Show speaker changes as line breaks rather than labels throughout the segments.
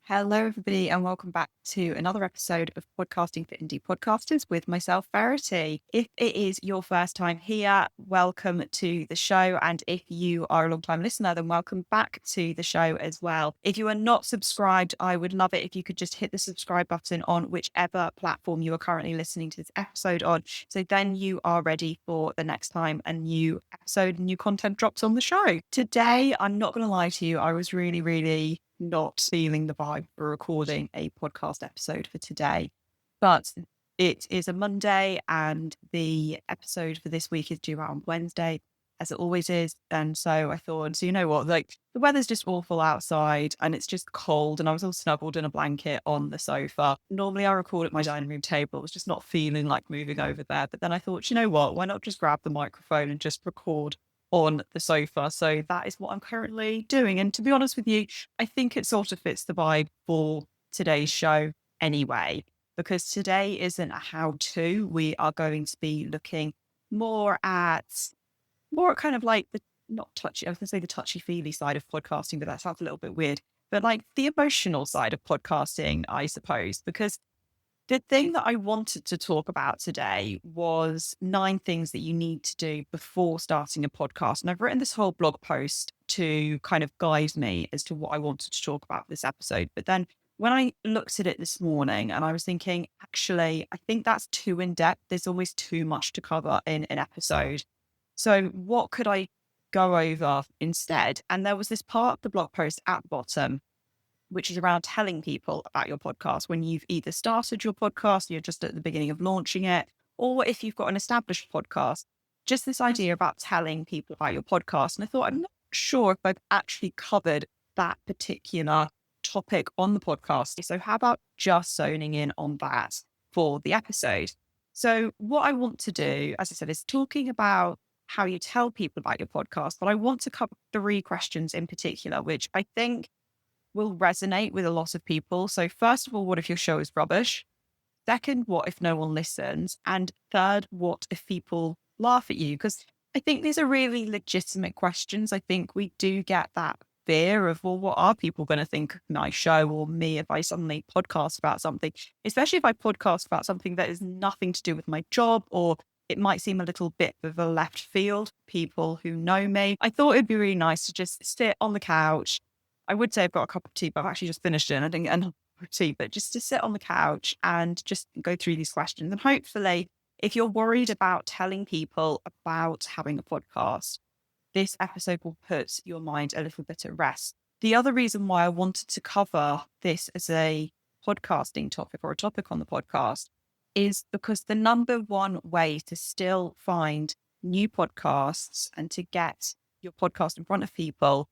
Hello, everybody, and welcome back to another episode of Podcasting for Indie Podcasters with myself, Verity. If it is your first time here, welcome to the show. And if you are a long-time listener, then welcome back to the show as well. If you are not subscribed, I would love it if you could just hit the subscribe button on whichever platform you are currently listening to this episode on. So then you are ready for the next time a new episode and new content drops on the show. Today, I'm not going to lie to you, I was really not feeling the vibe for recording a podcast episode for today. But it is a Monday and the episode for this week is due out on Wednesday, as it always is. And so I thought, so you know what, like the weather's just awful outside and it's just cold and I was all snuggled in a blanket on the sofa. Normally I record at my dining room table. I was just not feeling like moving over there. But then I thought, you know what, why not just grab the microphone and just record on the sofa? So that is what I'm currently doing. And to be honest with you, I think it sort of fits the vibe for today's show anyway, because today isn't a how-to. We are going to be looking more at kind of like the not touchy, I was going to say the touchy-feely side of podcasting, but that sounds a little bit weird. But like the emotional side of podcasting, I suppose, because the thing that I wanted to talk about today was 9 things that you need to do before starting a podcast. And I've written this whole blog post to kind of guide me as to what I wanted to talk about this episode. But then when I looked at it this morning and I was thinking, actually, I think that's too in depth. There's always too much to cover in an episode. So what could I go over instead? And there was this part of the blog post at the bottom which is around telling people about your podcast when you've either started your podcast, you're just at the beginning of launching it, or if you've got an established podcast, just this idea about telling people about your podcast. And I thought, I'm not sure if I've actually covered that particular topic on the podcast. So how about just zoning in on that for the episode? So what I want to do, as I said, is talking about how you tell people about your podcast, but I want to cover 3 questions in particular, which I think will resonate with a lot of people. So first of all, what if your show is rubbish? Second, what if no one listens? And third, what if people laugh at you? Because I think these are really legitimate questions. I think we do get that fear of, well, what are people going to think of my show or me if I suddenly podcast about something, especially if I podcast about something that is nothing to do with my job, or it might seem a little bit of a left field, people who know me. I thought it'd be really nice to just sit on the couch. I would say I've got a cup of tea, but I've actually just finished it and I didn't get enough tea, but just to sit on the couch and just go through these questions. And hopefully, if you're worried about telling people about having a podcast, this episode will put your mind a little bit at rest. The other reason why I wanted to cover this as a podcasting topic or a topic on the podcast is because the number one way to still find new podcasts and to get your podcast in front of people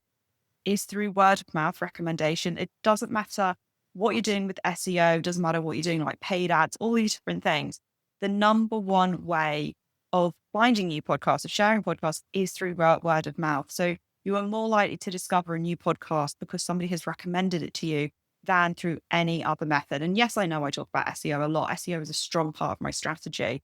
is through word of mouth recommendation. It doesn't matter what you're doing with SEO, doesn't matter what you're doing like paid ads, all these different things. The number one way of finding new podcasts, of sharing podcasts, is through word of mouth. So you are more likely to discover a new podcast because somebody has recommended it to you than through any other method. And yes, I know I talk about SEO a lot. SEO is a strong part of my strategy,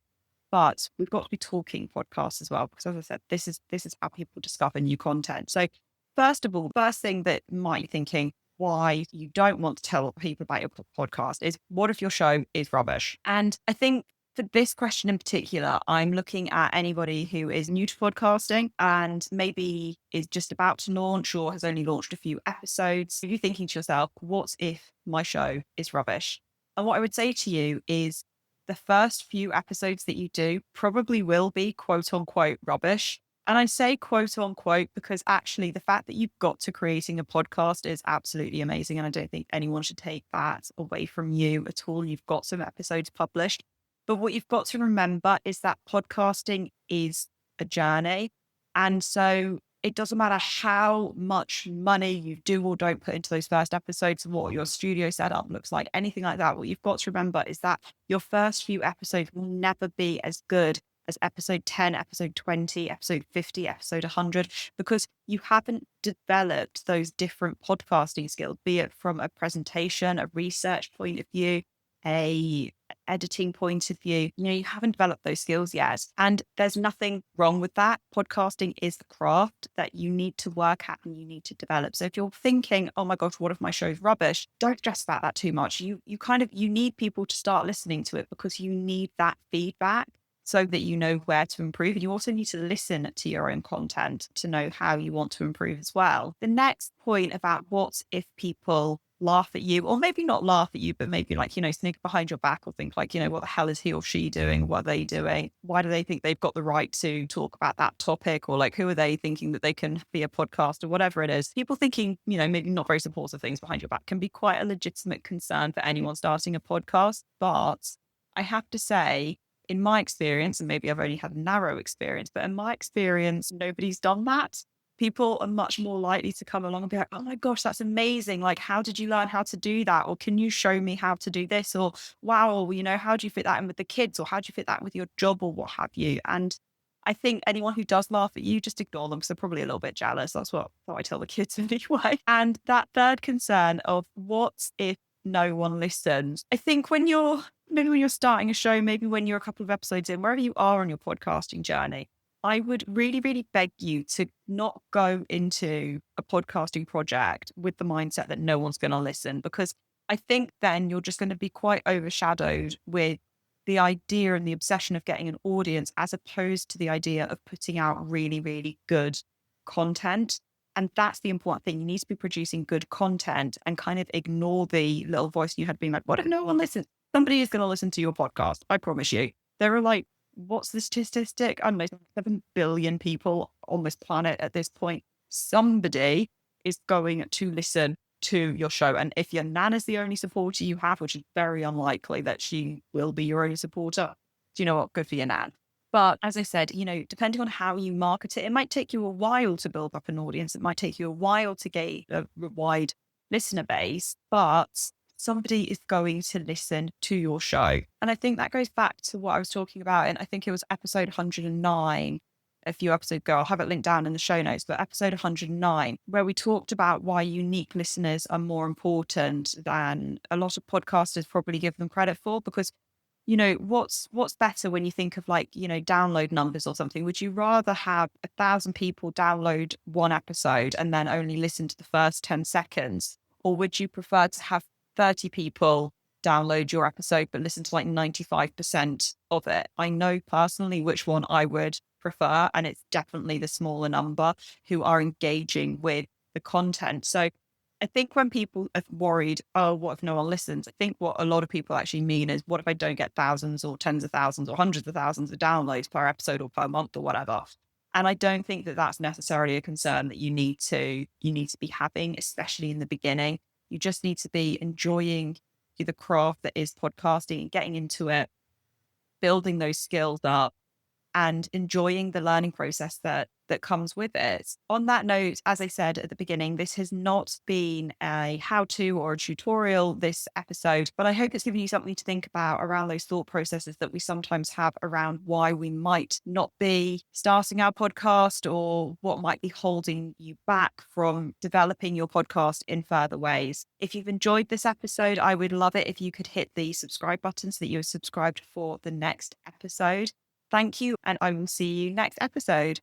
but we've got to be talking podcasts as well, because as I said, this is how people discover new content. So first of all, first thing that might be thinking why you don't want to tell people about your podcast is, what if your show is rubbish? And I think for this question in particular, I'm looking at anybody who is new to podcasting and maybe is just about to launch or has only launched a few episodes. You're thinking to yourself, what if my show is rubbish? And what I would say to you is the first few episodes that you do probably will be quote unquote rubbish. And I say quote unquote because actually the fact that you've got to creating a podcast is absolutely amazing. And I don't think anyone should take that away from you at all. You've got some episodes published. But what you've got to remember is that podcasting is a journey. And so it doesn't matter how much money you do or don't put into those first episodes, what your studio setup looks like, anything like that. What you've got to remember is that your first few episodes will never be as good as episode 10, episode 20, episode 50, episode 100, because you haven't developed those different podcasting skills, be it from a presentation, a research point of view, a editing point of view, you haven't developed those skills yet. And there's nothing wrong with that. Podcasting is the craft that you need to work at and you need to develop. So if you're thinking, oh my gosh, what if my show's rubbish? Don't stress about that too much. You need people to start listening to it because you need that feedback so that you know where to improve. And you also need to listen to your own content to know how you want to improve as well. The next point about what if people laugh at you, or maybe not laugh at you, but maybe like, sneak behind your back or think like, what the hell is he or she doing? What are they doing? Why do they think they've got the right to talk about that topic? Or like, who are they thinking that they can be a podcast or whatever it is? People thinking, maybe not very supportive things behind your back can be quite a legitimate concern for anyone starting a podcast. But I have to say, in my experience, and maybe I've only had a narrow experience, but in my experience, nobody's done that. People are much more likely to come along and be like, oh my gosh, that's amazing. Like, how did you learn how to do that? Or can you show me how to do this? Or wow, how do you fit that in with the kids? Or how do you fit that with your job or what have you? And I think anyone who does laugh at you, just ignore them because they're probably a little bit jealous. That's what I tell the kids anyway. And that third concern of what if no one listens? I think when you're starting a show, maybe when you're a couple of episodes in, wherever you are on your podcasting journey, I would really, really beg you to not go into a podcasting project with the mindset that no one's going to listen, because I think then you're just going to be quite overshadowed with the idea and the obsession of getting an audience as opposed to the idea of putting out really, really good content. And that's the important thing. You need to be producing good content and kind of ignore the little voice you had being like, what if no one listens? Somebody is going to listen to your podcast. I promise you. There are like, what's the statistic? I don't know, 7 billion people on this planet at this point. Somebody is going to listen to your show. And if your nan is the only supporter you have, which is very unlikely that she will be your only supporter, do you know what? Good for your nan. But as I said, depending on how you market it, it might take you a while to build up an audience. It might take you a while to get a wide listener base, but somebody is going to listen to your show. And I think that goes back to what I was talking about. And I think it was episode 109, a few episodes ago. I'll have it linked down in the show notes, but episode 109, where we talked about why unique listeners are more important than a lot of podcasters probably give them credit for. Because what's better when you think of like, download numbers or something? Would you rather have 1,000 people download one episode and then only listen to the first 10 seconds? Or would you prefer to have 30 people download your episode, but listen to like 95% of it? I know personally which one I would prefer, and it's definitely the smaller number who are engaging with the content. So I think when people are worried, oh, what if no one listens? I think what a lot of people actually mean is, what if I don't get thousands or tens of thousands or hundreds of thousands of downloads per episode or per month or whatever? And I don't think that that's necessarily a concern that you need to be having, especially in the beginning. You just need to be enjoying the craft that is podcasting and getting into it, building those skills up, and enjoying the learning process that comes with it. On that note, as I said at the beginning, this has not been a how-to or a tutorial this episode, but I hope it's given you something to think about around those thought processes that we sometimes have around why we might not be starting our podcast, or what might be holding you back from developing your podcast in further ways. If you've enjoyed this episode, I would love it if you could hit the subscribe button so that you're subscribed for the next episode. Thank you, and I will see you next episode.